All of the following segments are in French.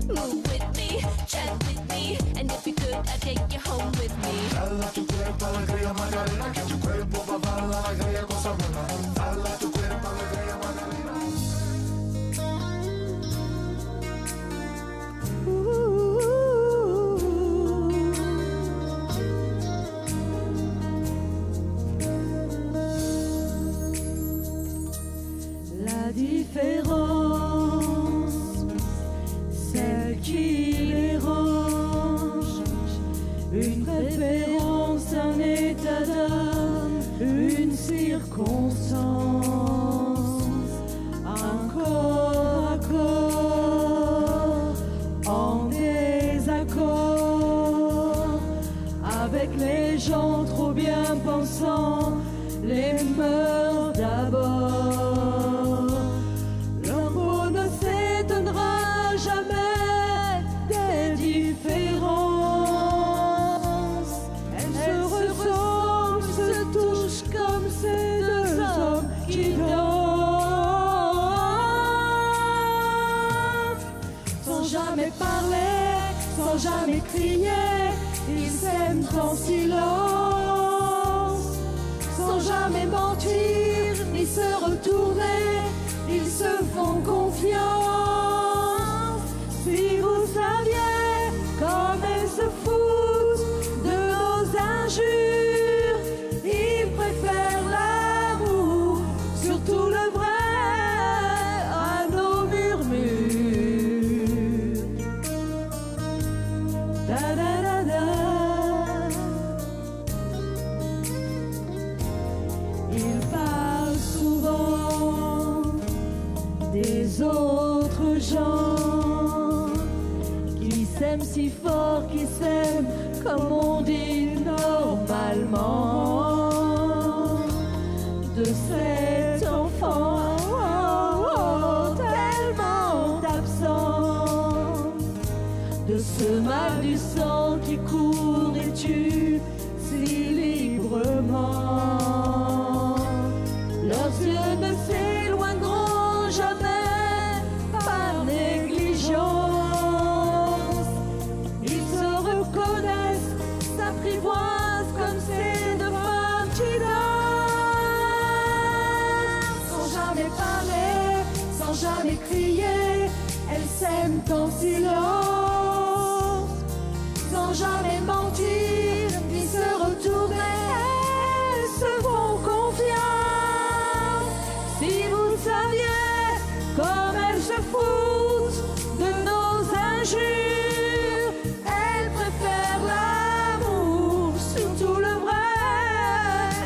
Move with me, chat with me, and if you could, I'd take you home with me. Dala tu cuerpo alegría Macarena, que tu cuerpo va a dar la alegría cosa buena. Dala tu cuerpo alegría Macarena. La différence, celle qui dérange, une préférence, un état d'âme, une circonstance, un corps à corps, en désaccord, avec les gens trop bien pensants, les mœurs d'abord. Leur peau ne s'étonnera jamais des différences. Elles se ressemblent, se touchent comme ces deux hommes qui dansent. Sans jamais parler, sans jamais crier, ils s'aiment en silence. Sans jamais mentir, ni se retourner, ils se font confiance. Si vous saviez comme elles se foutent de nos injures, ils préfèrent l'amour, surtout le vrai, à nos murmures. Da da da da. Ils parlent souvent des autres gens qui s'aiment si fort, qui s'aiment comme on dit normalement. De cet enfant tellement absent, de ce mal du sang qui court et tue si librement. Leurs yeux ne s'éloigneront jamais par négligence. Ils se reconnaissent, s'apprivoisent comme ces deux femmes qui dansent. Sans jamais parler, sans jamais crier, elles s'aiment en silence. Sans jamais mentir, ni se retourner, elles se font confiance. Si vous saviez comme elles se foutent de nos injures, elles préfèrent l'amour, surtout le vrai,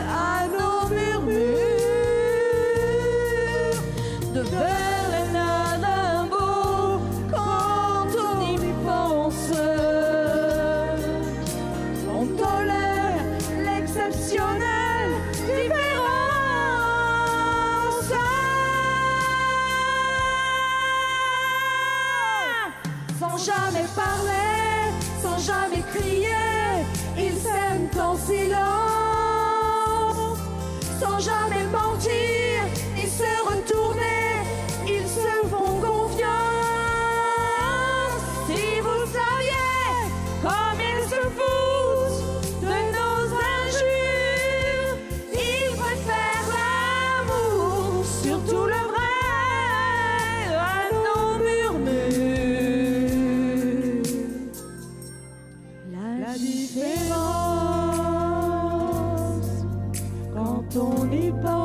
à nos murmures. De Berlin à Rimbaud, quand on y pense, on tolère l'exceptionnel différence. Sans jamais parler, sans jamais crier, ils s'aiment en silence. Sans jamais mentir, ni se retourner, ils se font confiance. Si vous saviez comme ils se foutent de nos injures, ils préfèrent l'amour, surtout le vrai, à nos murmures. La différence, quand on y pense,